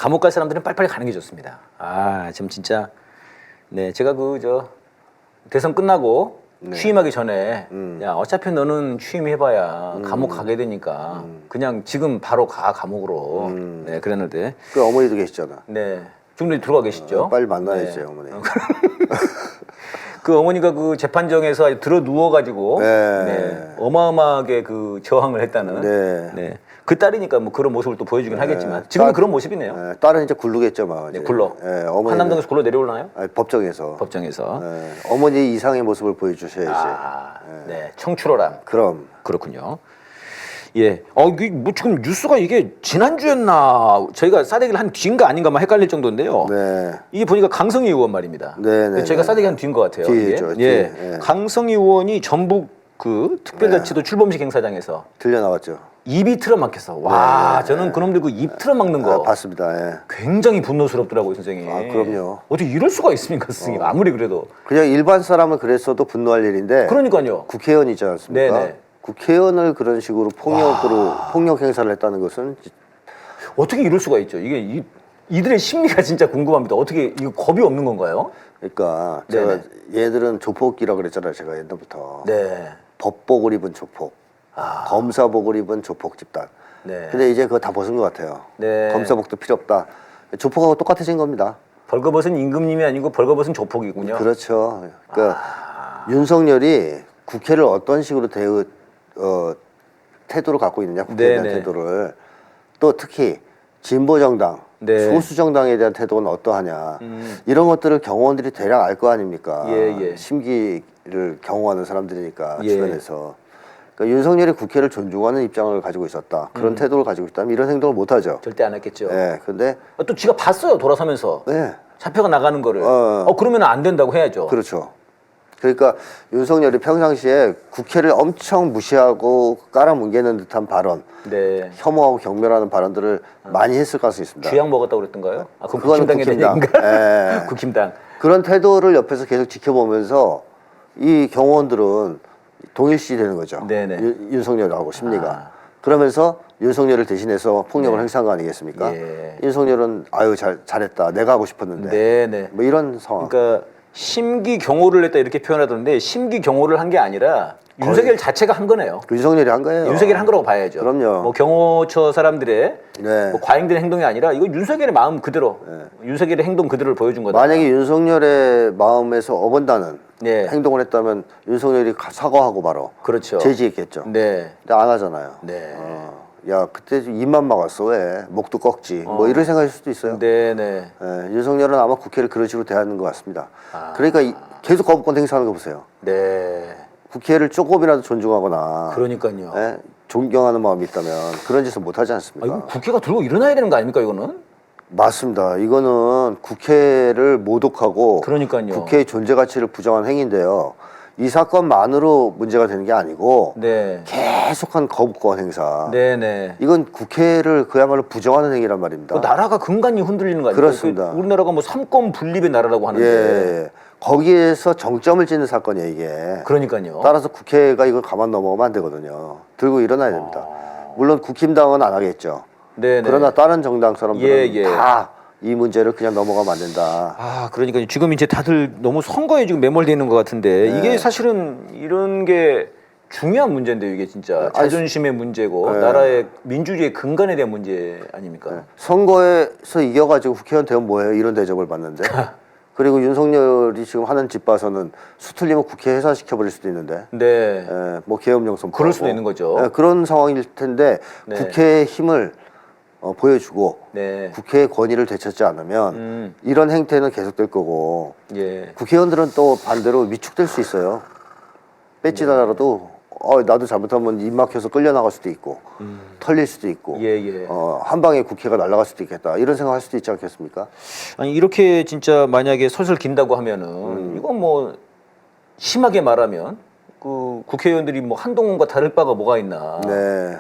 감옥 갈 사람들은 빨리빨리 가는 게 좋습니다. 지금 진짜 네 제가 대선 끝나고 취임하기 전에 야 어차피 너는 취임해봐야 감옥 가게 되니까 그냥 지금 바로 가 감옥으로 네 그랬는데 그 어머니도 계시잖아. 네 지금도 들어가 계시죠? 빨리 만나야지 네. 어머니. 그 어머니가 그 재판정에서 들어 누워가지고 네. 네, 어마어마하게 그 저항을 했다는 네. 네. 그 딸이니까 뭐 그런 모습을 또 보여주긴 하겠지만 지금은 그런 모습이네요. 네, 딸은 이제 굴르겠죠, 막. 네, 굴러. 네, 한남동에서 굴러 내려오나요? 아니, 법정에서. 법정에서. 네, 어머니 이상의 모습을 보여주셔야지. 네, 청출어람. 그럼. 그렇군요. 예. 이게 뭐 지금 뉴스가 이게 지난주였나 저희가 싸대기를 한 뒤인가 아닌가 막 헷갈릴 정도인데요. 네. 이게 보니까 강성희 의원 말입니다. 네. 저희가 싸대기 한 뒤인 것 같아요. 뒤죠. 예. 네. 강성희 의원이 전북 그 특별자치도 출범식 행사장에서 들려 나왔죠. 입이 틀어막혀서 와 저는 그놈들 그 입 틀어막는 거 봤습니다. 예. 굉장히 분노스럽더라고요 선생님. 그럼요. 어떻게 이럴 수가 있습니까 선생님. 아무리 그래도. 그냥 일반 사람은 그랬어도 분노할 일인데. 그러니까요. 국회의원이지 않습니까? 네네. 국회의원을 그런 식으로 폭력 행사를 했다는 것은 어떻게 이럴 수가 있죠. 이게 이들의 심리가 진짜 궁금합니다. 어떻게 이거 겁이 없는 건가요? 그러니까 제가 얘들은 조폭이라고 그랬잖아요. 제가 옛날부터. 네. 법복을 입은 조폭. 검사복을 입은 조폭 집단. 네. 근데 이제 그거 다 벗은 것 같아요. 네. 검사복도 필요 없다. 조폭하고 똑같아진 겁니다. 벌거벗은 임금님이 아니고 벌거벗은 조폭이군요. 그렇죠. 그러니까 윤석열이 국회를 어떤 식으로 태도를 갖고 있느냐, 국회에 대한 태도를. 또 특히 진보정당, 소수정당에 대한 태도는 어떠하냐. 이런 것들을 경호원들이 대략 알 거 아닙니까? 심기를 경호하는 사람들이니까 주변에서. 그러니까 윤석열이 국회를 존중하는 입장을 가지고 있었다. 그런 태도를 가지고 있다면 이런 행동을 못 하죠. 절대 안 했겠죠. 네, 근데 또 지가 봤어요. 돌아서면서. 네. 잡혀가 나가는 거를. 그러면 안 된다고 해야죠. 그렇죠. 그러니까 윤석열이 평상시에 국회를 엄청 무시하고 깔아뭉개는 듯한 발언, 혐오하고 경멸하는 발언들을 많이 했을 가능성이 있습니다. 쥐약 먹었다고 그랬던가요? 그건 국힘당의 국힘당. 얘기인가? 국힘당. 그런 태도를 옆에서 계속 지켜보면서 이 경호원들은 동일시 되는 거죠. 윤석열하고 심리가. 그러면서 윤석열을 대신해서 폭력을 행사한 거 아니겠습니까? 윤석열은 아유 잘했다. 내가 하고 싶었는데. 뭐 이런 상황. 그러니까 심기 경호를 했다 이렇게 표현하던데 심기 경호를 한 게 아니라 윤석열 자체가 한 거네요. 윤석열이 한 거예요. 윤석열이 한 거라고 봐야죠. 그럼요. 뭐 경호처 사람들의 뭐 과잉된 행동이 아니라 이거 윤석열의 마음 그대로, 윤석열의 행동 그대로를 보여준 거다. 만약에 윤석열의 마음에서 어긋나는 행동을 했다면 윤석열이 사과하고 바로 제지했겠죠. 근데 안 하잖아요. 야 그때 입만 막았어 왜 목도 꺾지 뭐 이런 생각일 수도 있어요. 윤석열은 아마 국회를 그런 식으로 대하는 것 같습니다. 그러니까 계속 거부권 행사하는 거 보세요. 국회를 조금이라도 존중하거나 그러니까요. 존경하는 마음이 있다면 그런 짓을 못 하지 않습니까? 이거 국회가 들고 일어나야 되는 거 아닙니까 이거는? 맞습니다. 이거는 국회를 모독하고 국회의 존재 가치를 부정한 행위인데요. 이 사건만으로 문제가 되는 게 아니고 계속한 거부권 행사. 이건 국회를 그야말로 부정하는 행위란 말입니다. 나라가 근간이 흔들리는 거 아닙니까? 그렇습니다. 우리나라가 뭐 삼권 분립의 나라라고 하는데 거기에서 정점을 찍는 사건이에요 이게. 그러니까요. 따라서 국회가 이걸 가만 넘어가면 안 되거든요. 들고 일어나야 됩니다. 물론 국힘당은 안 하겠죠. 그러나 다른 정당 사람들은 다 이 문제를 그냥 넘어가면 안 된다. 그러니까 지금 이제 다들 너무 선거에 지금 매몰되어 있는 것 같은데 이게 사실은 이런 게 중요한 문제인데 이게 진짜 자존심의 문제고 나라의 민주주의의 근간에 대한 문제 아닙니까? 선거에서 이겨가지고 국회의원 되면 뭐해요? 이런 대접을 받는데. 그리고 윤석열이 지금 하는 집 봐서는 수틀리면 국회 해산시켜버릴 수도 있는데. 뭐 계엄령 선포. 그럴 수도 있는 거죠. 그런 상황일 텐데 국회의 힘을 보여주고 국회의 권위를 되찾지 않으면 이런 행태는 계속될 거고 국회의원들은 또 반대로 위축될 수 있어요. 뺏지더라도 나도 잘못하면 입 막혀서 끌려나갈 수도 있고 털릴 수도 있고 한 방에 국회가 날아갈 수도 있겠다 이런 생각할 수도 있지 않겠습니까? 아니 이렇게 진짜 만약에 솔솔 긴다고 하면은 이건 뭐 심하게 말하면 그 국회의원들이 뭐 한동훈과 다를 바가 뭐가 있나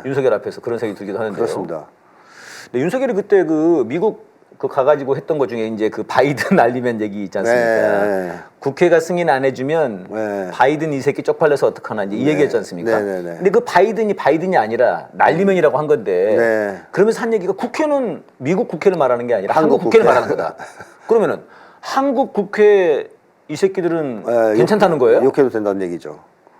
윤석열 앞에서 그런 생각이 들기도 하는데요. 그렇습니다. 윤석열이 그때 그 미국 그 가가지고 했던 것 중에 이제 그 바이든 날리면 얘기 있지 않습니까? 네. 국회가 승인 안 해주면 네. 바이든 이 새끼 쪽팔려서 어떡하나 이제 이 네. 얘기했지 않습니까? 네. 근데 그 바이든이 아니라 날리면이라고 한 건데 네. 그러면서 한 얘기가 국회는 미국 국회를 말하는 게 아니라 한국 한국 국회를 국회. 말하는 거다. 그러면은 한국 국회 이 새끼들은 네, 괜찮다는 거예요? 욕해도 된다는 얘기죠.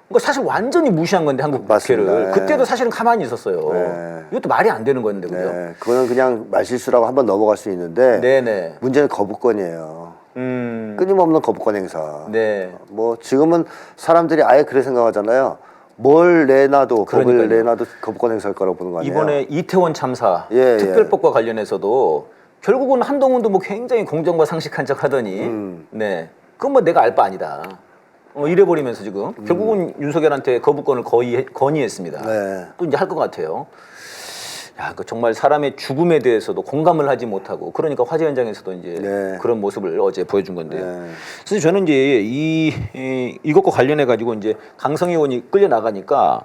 그러니까 사실 완전히 무시한 건데 한국 맞습니다. 국회를 네. 그때도 사실은 가만히 있었어요. 네. 이것도 말이 안 되는 건데 그죠? 네. 그거는 그냥 말실수라고 한번 넘어갈 수 있는데 네네. 문제는 거부권이에요. 끊임없는 거부권 행사. 네. 뭐 지금은 사람들이 아예 그렇게 생각하잖아요. 뭘 내놔도 법을 내놔도 거부권 행사할 거라고 보는 거 아니에요? 이번에 이태원 참사 예, 특별법과 관련해서도 결국은 한동훈도 뭐 굉장히 공정과 상식한 척 하더니 네. 그건 뭐 내가 알 바 아니다. 이래버리면서 지금 결국은 윤석열한테 거부권을 건의했습니다. 네. 또 이제 할 것 같아요. 야, 그 정말 사람의 죽음에 대해서도 공감을 하지 못하고 그러니까 화재 현장에서도 이제 네. 그런 모습을 어제 보여준 건데. 네. 그래서 저는 이제 이것과 관련해 가지고 이제 강성희 의원이 끌려 나가니까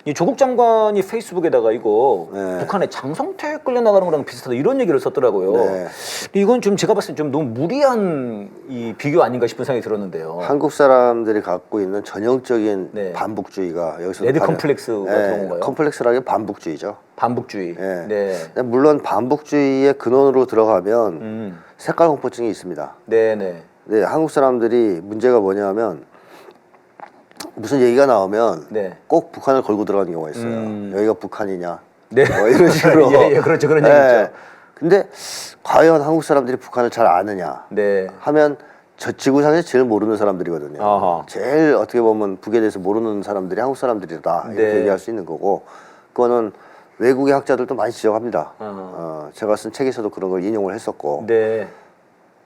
이 조국 장관이 페이스북에다가 이거 네. 북한의 장성태 끌려 나가는 거랑 비슷하다 이런 얘기를 썼더라고요. 네. 근데 이건 좀 제가 봤을 때 좀 너무 무리한 이 비교 아닌가 싶은 생각이 들었는데요. 한국 사람들이 갖고 있는 전형적인 네. 반북주의가 여기서 레드 컴플렉스가 들어온 건가요? 컴플렉스라기 반북주의죠. 반북주의. 네. 네. 물론 반북주의의 근원으로 들어가면 색깔 공포증이 있습니다. 네네. 네, 한국 사람들이 문제가 뭐냐면 무슨 얘기가 나오면 네. 꼭 북한을 걸고 들어가는 경우가 있어요. 여기가 북한이냐? 네. 뭐 이런 식으로. 예, 그렇죠. 그런 얘기죠. 근데 과연 한국 사람들이 북한을 잘 아느냐? 네. 하면 저 지구상에서 제일 모르는 사람들이거든요. 아하. 제일 어떻게 보면 북에 대해서 모르는 사람들이 한국 사람들이다 이렇게 네. 얘기할 수 있는 거고, 그거는 외국의 학자들도 많이 지적합니다. 제가 쓴 책에서도 그런 걸 인용을 했었고, 네.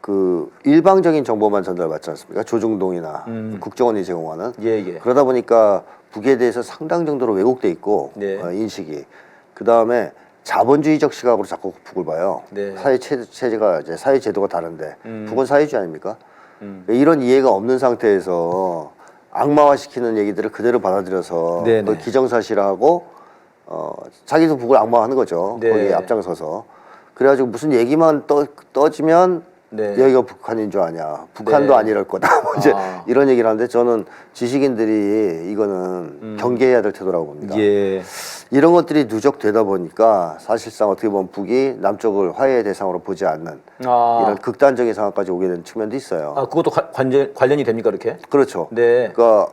그 일방적인 정보만 전달받지 않습니까? 조중동이나 국정원이 제공하는. 예, 예. 그러다 보니까 북에 대해서 상당 정도로 왜곡돼 있고 네. 인식이. 그 다음에 자본주의적 시각으로 자꾸 북을 봐요. 네. 사회 체제가 이제 사회 제도가 다른데 북은 사회주의 아닙니까? 이런 이해가 없는 상태에서 악마화시키는 얘기들을 그대로 받아들여서 네네. 그걸 기정사실화하고 자기도 북을 악마화하는 거죠. 네. 거기에 앞장서서. 그래가지고 무슨 얘기만 떠지면 네. 여기가 북한인 줄 아냐. 북한도 네. 아니랄 거다. 뭐 이제 이런 얘기를 하는데 저는 지식인들이 이거는 경계해야 될 태도라고 봅니다. 예. 이런 것들이 누적되다 보니까 사실상 어떻게 보면 북이 남쪽을 화해의 대상으로 보지 않는 이런 극단적인 상황까지 오게 된 측면도 있어요. 그것도 관련이 됩니까, 이렇게? 그렇죠. 네. 그러니까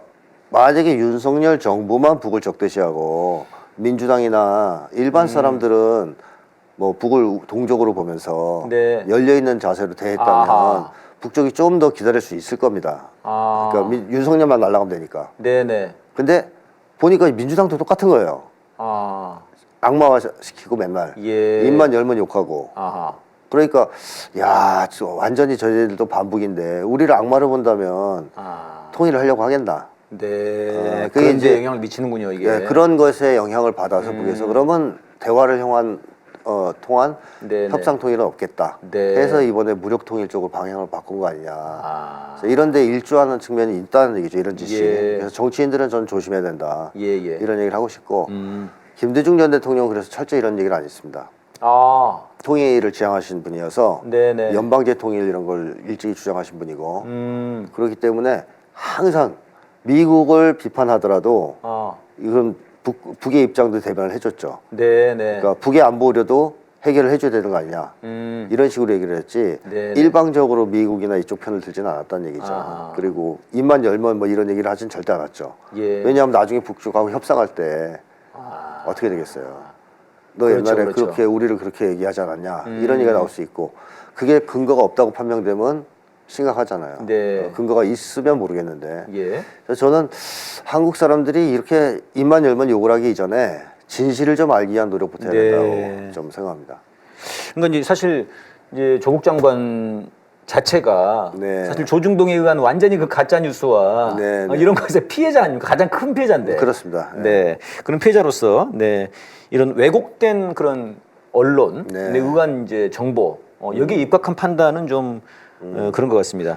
만약에 윤석열 정부만 북을 적대시하고 민주당이나 일반 사람들은 뭐 북을 동족으로 보면서 네. 열려있는 자세로 대했다면 아하. 북쪽이 좀 더 기다릴 수 있을 겁니다. 그러니까 윤석열만 날아가면 되니까. 네네. 근데 보니까 민주당도 똑같은 거예요. 악마화 시키고 맨날 예. 입만 열면 욕하고. 아하. 그러니까 야, 완전히 저희들도 반북인데 우리를 악마로 본다면 통일을 하려고 하겠나? 네. 그게 그런 이제 데 영향을 미치는군요, 이게. 네, 그런 것에 영향을 받아서 북에서 그러면 대화를 통한 네네. 협상 통일은 없겠다. 네. 해서 이번에 무력 통일 쪽으로 방향을 바꾼 거 아니냐. 그래서 이런 데 일조하는 측면이 있다는 얘기죠. 이런 짓이. 예. 그래서 정치인들은 저는 조심해야 된다. 예, 예. 이런 얘기를 하고 싶고 김대중 전 대통령은 그래서 철저히 이런 얘기를 안 했습니다. 통일을 지향하신 분이어서 네네. 연방제 통일 이런 걸 일찍이 주장하신 분이고 그렇기 때문에 항상 미국을 비판하더라도 이건 북의 입장도 대변을 해줬죠. 네네. 그러니까 북의 안보 우려도 해결을 해줘야 되는 거 아니냐. 이런 식으로 얘기를 했지 네네. 일방적으로 미국이나 이쪽 편을 들지는 않았다는 얘기죠. 그리고 입만 열면 뭐 이런 얘기를 하진 절대 않았죠. 예. 왜냐하면 나중에 북쪽하고 협상할 때 어떻게 되겠어요. 너 그렇죠, 옛날에 그렇죠. 그렇게 우리를 그렇게 얘기하지 않았냐. 이런 얘기가 나올 수 있고 그게 근거가 없다고 판명되면 심각하잖아요. 네. 근거가 있으면 모르겠는데. 예. 그래서 저는 한국 사람들이 이렇게 입만 열면 욕을 하기 이전에 진실을 좀 알기 위한 노력부터 해야 된다고 좀 생각합니다. 그러니까 이제 사실 이제 조국 장관 자체가 네. 사실 조중동에 의한 완전히 그 가짜 뉴스와 네, 네. 이런 것의 피해자 아닙니까? 가장 큰 피해자인데. 그렇습니다. 네. 그런 피해자로서 이런 왜곡된 그런 언론에 네. 의한 이제 정보 여기에 입각한 판단은 좀 그런 것 같습니다.